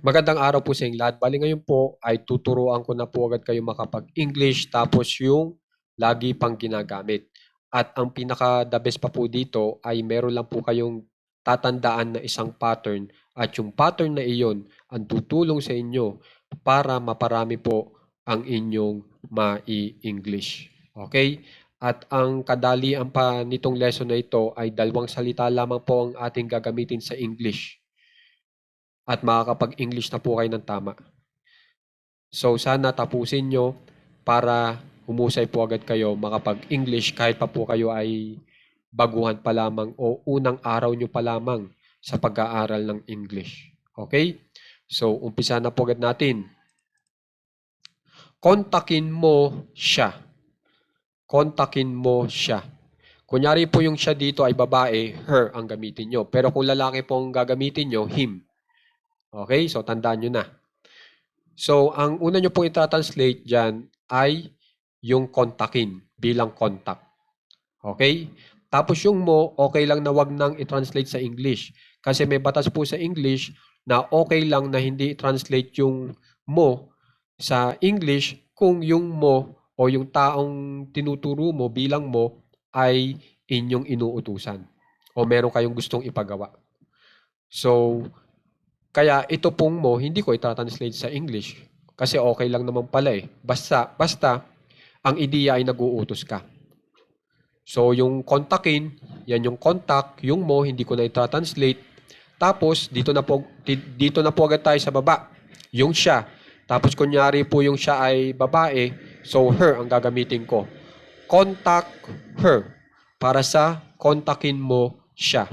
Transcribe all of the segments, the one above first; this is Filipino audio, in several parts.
Magandang araw po sa inyong lahat. Bali ngayon po ay tuturuan ko na po agad kayo makapag-English tapos yung lagi pang ginagamit. At ang pinaka-the best pa po dito ay meron lang po kayong tatandaan na isang pattern at yung pattern na iyon ang tutulong sa inyo para maparami po ang inyong mai-English. Okay? At ang kadalian pa nitong lesson na ito ay 2 salita lamang po ang ating gagamitin sa English at makakapag-English na po kayo ng tama. So sana tapusin nyo para humusay po agad kayo makapag-English kahit pa po kayo ay baguhan pa lamang o unang araw nyo pa lamang sa pag-aaral ng English. Okay? So umpisa na po agad natin. Kontakin mo siya. Kontakin mo siya. Kunyari po yung siya dito ay babae, her ang gamitin nyo. Pero kung lalaki po ang gagamitin nyo, him. Okay? So tandaan nyo na. So, ang una nyo pong itatranslate dyan ay yung kontakin bilang contact. Okay? Tapos yung mo, okay lang na wag nang i-translate sa English. Kasi may batas po sa English na okay lang na hindi i-translate yung mo sa English kung yung mo o yung taong tinuturo mo bilang mo ay inyong inuutusan o meron kayong gustong ipagawa. So, kaya ito pong mo, hindi ko itatranslate sa English. Kasi okay lang naman pala eh. Basta ang ideya ay nag-uutos ka. So, yung kontakin, yan yung contact. Yung mo, hindi ko na itatranslate. Tapos, dito na po agad tayo sa baba. Yung siya. Tapos, kunyari po yung siya ay babae. So, her ang gagamitin ko. Contact her. Para sa kontakin mo siya.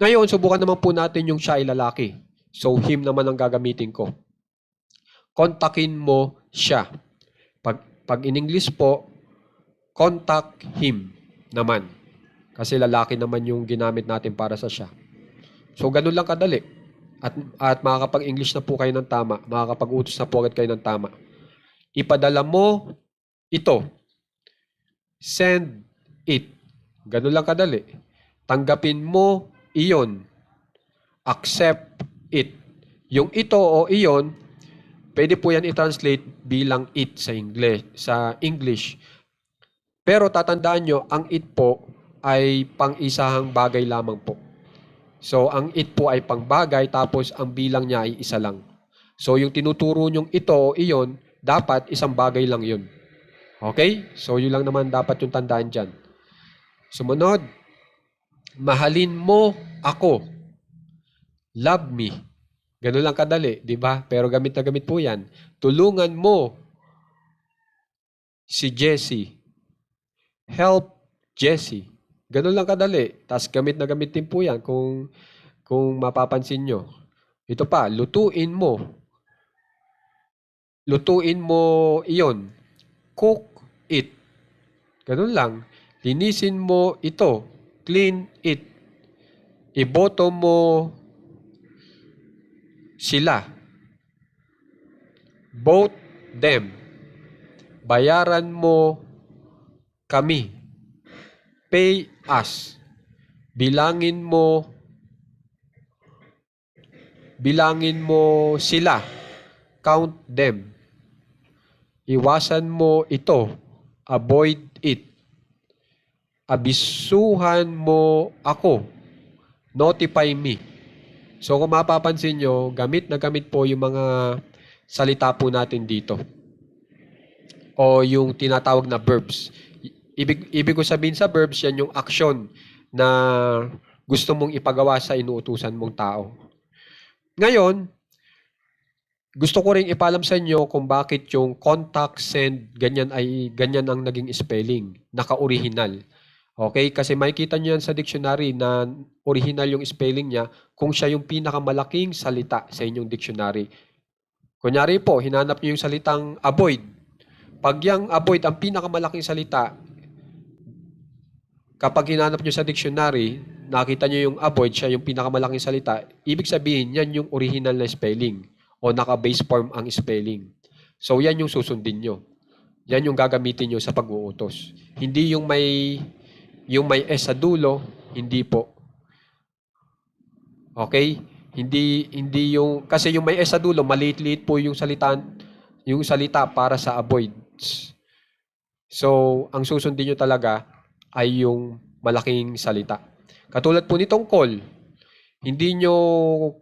Ngayon, subukan naman po natin yung siya ay lalaki. So, him naman ang gagamitin ko. Kontakin mo siya. Pag in English po, contact him naman. Kasi lalaki naman yung ginamit natin para sa siya. So, ganun lang kadali. At makakapag-English na po kayo ng tama. Makakapag-utos na po agad kayo ng tama. Ipadala mo ito. Send it. Ganun lang kadali. Tanggapin mo iyon. Accept it. Yung ito o iyon, pwede po yan i-translate bilang it sa English. Pero tatandaan nyo, ang it po ay pang-isahang bagay lamang po. So, ang it po ay pang-bagay tapos ang bilang niya ay isa lang. So, yung tinuturo nyong ito o iyon, dapat isang bagay lang yun. Okay? So, yun lang naman dapat yung tandaan dyan. Sumunod, mahalin mo ako. Love me. Ganun lang kadali, di ba? Pero gamit na gamit po yan. Tulungan mo si Jessie. Help Jessie. Ganun lang kadali. Tapos gamit na gamit din po yan kung mapapansin nyo. Ito pa, lutuin mo. Lutuin mo iyon. Cook it. Ganun lang. Linisin mo ito. Clean it. Iboto mo sila. Both them. Bayaran mo kami. Pay us. Bilangin mo sila. Count them. Iwasan mo ito. Avoid it. Abisuhan mo ako. Notify me. So kung mapapansin nyo, gamit na gamit po yung mga salita po natin dito. O yung tinatawag na verbs. Ibig ko sabihin sa verbs, yan yung action na gusto mong ipagawa sa inuutusan mong tao. Ngayon, gusto ko rin ipalam sa inyo kung bakit yung contact, send, ganyan ang naging spelling. Naka-original. Okay? Kasi makikita nyo yan sa dictionary na original yung spelling niya kung siya yung pinakamalaking salita sa inyong dictionary. Kunyari po, hinanap nyo yung salitang avoid. Pag yung avoid ang pinakamalaking salita, kapag hinanap nyo sa dictionary, nakita nyo yung avoid, siya yung pinakamalaking salita, ibig sabihin, yan yung original na spelling o naka-base form ang spelling. So, yan yung susundin nyo. Yan yung gagamitin nyo sa pag-uutos. Hindi yung may S sa dulo, hindi po. Okay? Hindi yung kasi yung may S sa dulo, maliit-liit po yung salita para sa avoids. So, ang susundin nyo talaga ay yung malaking salita. Katulad po nitong call, hindi nyo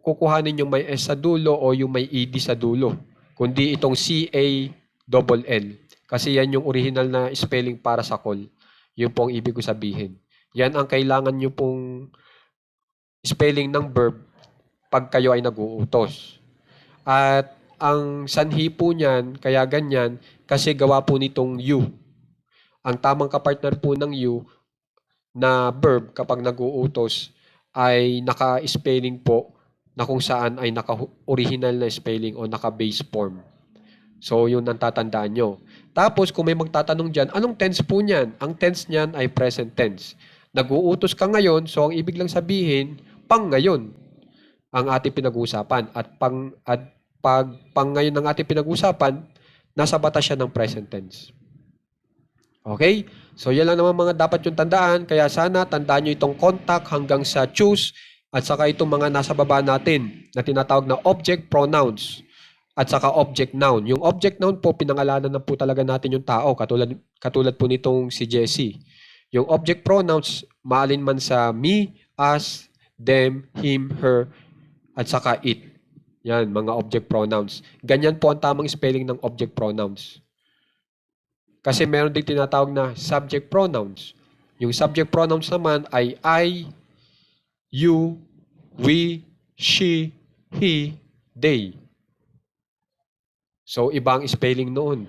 kukuhanin yung may S sa dulo o yung may ED sa dulo, kundi itong C-A-L-L. Kasi yan yung original na spelling para sa call. Yun po ang ibig ko sabihin. Yan ang kailangan nyo pong spelling ng verb pag kayo ay nag-uutos. At ang sanhi po niyan, kaya ganyan, kasi gawa po nitong you. Ang tamang kapartner po ng you na verb kapag nag-uutos ay naka-spelling po na kung saan ay naka-original na spelling o naka-base form. So, yun ang tatandaan nyo. Tapos, kung may magtatanong dyan, anong tense po niyan? Ang tense niyan ay present tense. Nag-uutos ka ngayon, so ang ibig lang sabihin, pang ngayon ang ating pinag-uusapan. At pag pang ngayon ang ating pinag-uusapan, nasa batas siya ng present tense. Okay? So, yan lang naman mga dapat yung tandaan. Kaya sana tandaan nyo itong contact hanggang sa choose at saka itong mga nasa baba natin na tinatawag na object pronouns at saka object noun. Yung object noun po, pinangalanan na po talaga natin yung tao, katulad po nitong si Jessie. Yung object pronouns, maalin man sa me, us, them, him, her, at saka it. Yan, mga object pronouns. Ganyan po ang tamang spelling ng object pronouns. Kasi meron din tinatawag na subject pronouns. Yung subject pronouns naman ay I, you, we, she, he, they. So, iba ang spelling noon.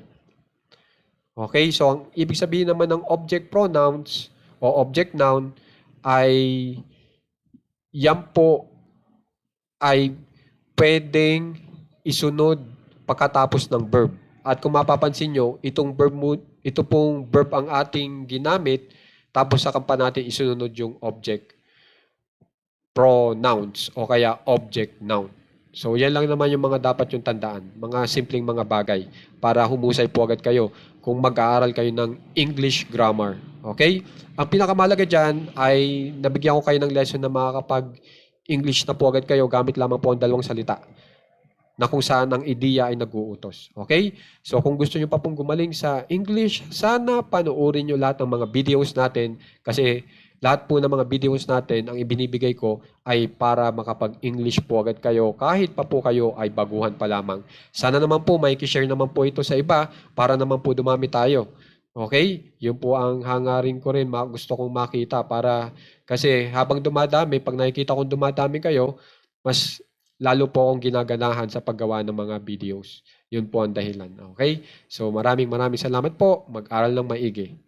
Okay? So, ang ibig sabihin naman ng object pronouns o object noun ay yan po ay pwedeng isunod pagkatapos ng verb. At kung mapapansin nyo, ito pong verb ang ating ginamit, tapos saka pa natin isunod yung object pronouns o kaya object noun. So, yan lang naman yung mga dapat yung tandaan. Mga simpleng mga bagay para humusay po agad kayo kung mag-aaral kayo ng English grammar. Okay? Ang pinakamahalaga dyan ay nabigyan ko kayo ng lesson na makakapag-English na po agad kayo gamit lamang po ang dalawang salita na kung saan ang ideya ay nag-uutos. Okay? So, kung gusto nyo pa pong gumaling sa English, sana panoorin nyo lahat ng mga videos natin kasi lahat po ng mga videos natin, ang ibinibigay ko ay para makapag-English po agad kayo kahit pa po kayo ay baguhan pa lamang. Sana naman po may share naman po ito sa iba para naman po dumami tayo. Okay? Yun po ang hangarin ko rin, gusto kong makita para kasi habang dumadami, pag nakikita kong dumadami kayo, mas lalo po akong ginaganahan sa paggawa ng mga videos. Yun po ang dahilan. Okay? So maraming salamat po. Mag-aral ng maigi.